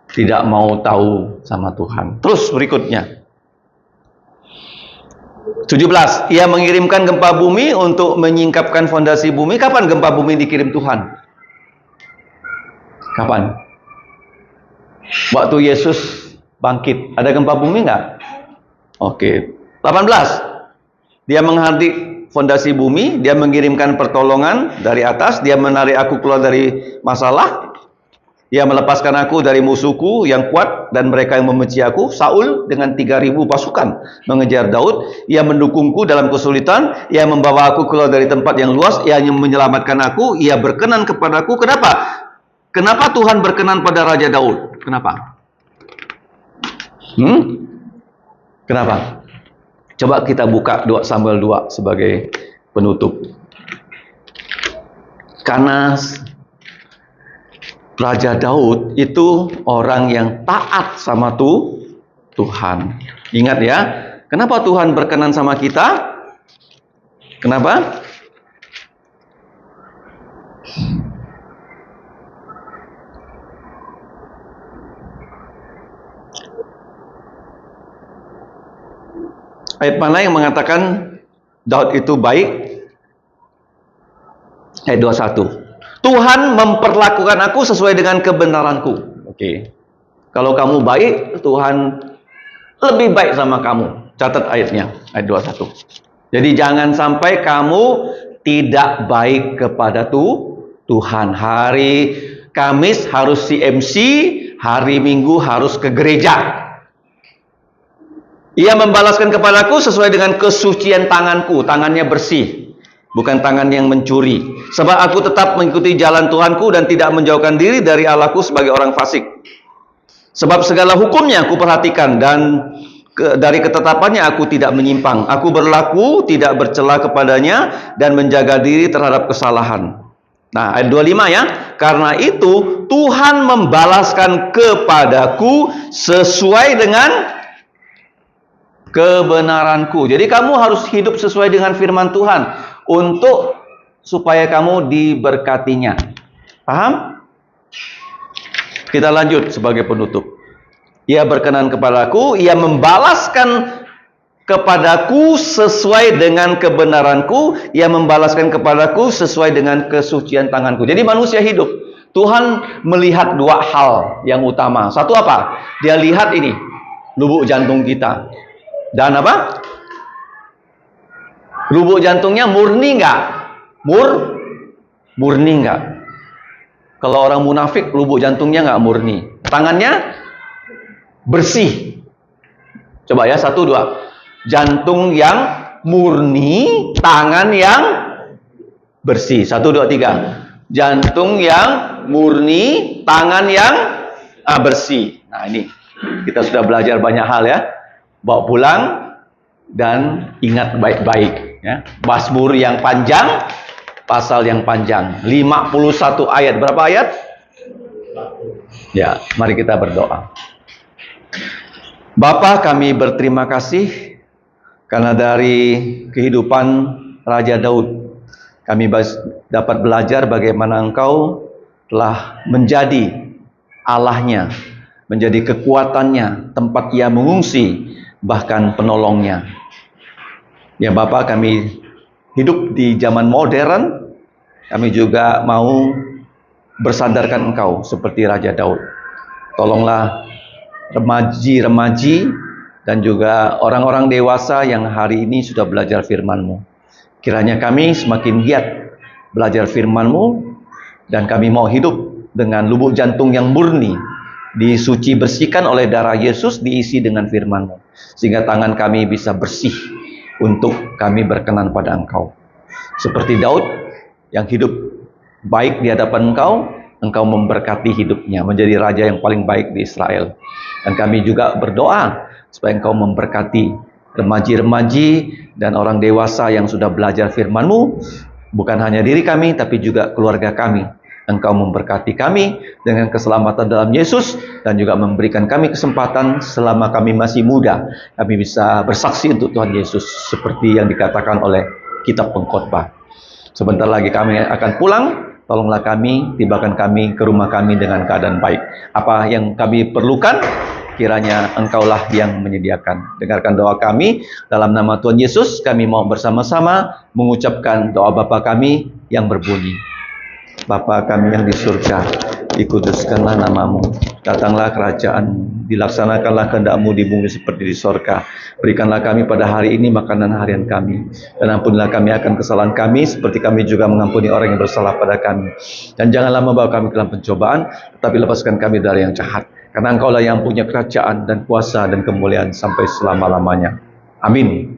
Tidak mau tahu sama Tuhan. Terus berikutnya 17, ia mengirimkan gempa bumi untuk menyingkapkan fondasi bumi. Kapan gempa bumi dikirim Tuhan? Kapan? Waktu Yesus bangkit. Ada gempa bumi nggak? Oke. 18, dia menghardik fondasi bumi, dia mengirimkan pertolongan dari atas, dia menarik aku keluar dari masalah, dia melepaskan aku dari musuhku yang kuat dan mereka yang membenci aku. Saul dengan 3.000 pasukan mengejar Daud. Ia mendukungku dalam kesulitan, ia membawa aku keluar dari tempat yang luas, ia menyelamatkan aku, ia berkenan kepadaku. Kenapa? Kenapa Tuhan berkenan pada Raja Daud? Kenapa? Kenapa? Coba kita buka 2 Samuel 2 sebagai penutup. Karena Raja Daud itu orang yang taat sama Tuhan. Ingat ya, kenapa Tuhan berkenan sama kita? Kenapa? Ayat mana yang mengatakan Daud itu baik? Ayat 21. Tuhan memperlakukan aku sesuai dengan kebenaranku. Oke. Kalau kamu baik, Tuhan lebih baik sama kamu. Catat ayatnya, ayat 21. Jadi jangan sampai kamu tidak baik kepada Tuhan. Hari Kamis harus CMC, hari Minggu harus ke gereja. Ia membalaskan kepadaku sesuai dengan kesucian tanganku. Tangannya bersih, bukan tangan yang mencuri. Sebab aku tetap mengikuti jalan Tuhanku dan tidak menjauhkan diri dari Allahku sebagai orang fasik. Sebab segala hukumnya aku perhatikan, dan dari ketetapannya aku tidak menyimpang. Aku berlaku tidak bercela kepadanya dan menjaga diri terhadap kesalahan. Nah, ayat 25 ya. Karena itu Tuhan membalaskan kepadaku sesuai dengan kebenaranku. Jadi kamu harus hidup sesuai dengan firman Tuhan untuk supaya kamu diberkatinya. Paham? Kita lanjut sebagai penutup. Ia berkenan kepadaku, ia membalaskan kepadaku sesuai dengan kebenaranku, ia membalaskan kepadaku sesuai dengan kesucian tanganku. Jadi manusia hidup, Tuhan melihat 2 hal yang utama. Satu apa? Dia lihat ini, lubuk jantung kita. Dan apa? Lubuk jantungnya murni nggak? Murni nggak? Kalau orang munafik, lubuk jantungnya nggak murni. Tangannya bersih. Coba ya, 1, 2. Jantung yang murni, tangan yang bersih. 1, 2, 3. Jantung yang murni, tangan yang bersih. Nah ini, kita sudah belajar banyak hal ya. Bawa pulang dan ingat baik-baik ya. Mazmur yang panjang, pasal yang panjang, 51 ayat. Berapa ayat? Ya, mari kita berdoa. Bapa, kami berterima kasih karena dari kehidupan Raja Daud kami dapat belajar bagaimana Engkau telah menjadi Allahnya, menjadi kekuatannya, tempat Ia mengungsi, bahkan penolongnya. Ya Bapak, kami hidup di zaman modern, kami juga mau bersandarkan Engkau seperti Raja Daud. Tolonglah remaji-remaji dan juga orang-orang dewasa yang hari ini sudah belajar firman-Mu. Kiranya kami semakin giat belajar firman-Mu, dan kami mau hidup dengan lubuk jantung yang murni, disuci bersihkan oleh darah Yesus, diisi dengan firman-Mu, sehingga tangan kami bisa bersih untuk kami berkenan pada Engkau. Seperti Daud yang hidup baik di hadapan Engkau, Engkau memberkati hidupnya, menjadi raja yang paling baik di Israel. Dan kami juga berdoa supaya Engkau memberkati remaji-remaji dan orang dewasa yang sudah belajar firman-Mu, bukan hanya diri kami, tapi juga keluarga kami. Engkau memberkati kami dengan keselamatan dalam Yesus, dan juga memberikan kami kesempatan selama kami masih muda, kami bisa bersaksi untuk Tuhan Yesus, seperti yang dikatakan oleh kitab Pengkhotbah. Sebentar lagi kami akan pulang. Tolonglah kami, tibakan kami ke rumah kami dengan keadaan baik. Apa yang kami perlukan, kiranya Engkaulah yang menyediakan. Dengarkan doa kami, dalam nama Tuhan Yesus kami mau bersama-sama mengucapkan doa Bapa kami yang berbunyi: Bapa kami yang di surga, dikuduskanlah namamu, datanglah kerajaan-Mu, dilaksanakanlah kehendak-Mu di bumi seperti di sorga. Berikanlah kami pada hari ini makanan harian kami, dan ampunilah kami akan kesalahan kami, seperti kami juga mengampuni orang yang bersalah pada kami. Dan janganlah membawa kami ke dalam pencobaan, tetapi lepaskan kami dari yang jahat. Karena Engkaulah yang punya kerajaan dan kuasa dan kemuliaan sampai selama-lamanya. Amin.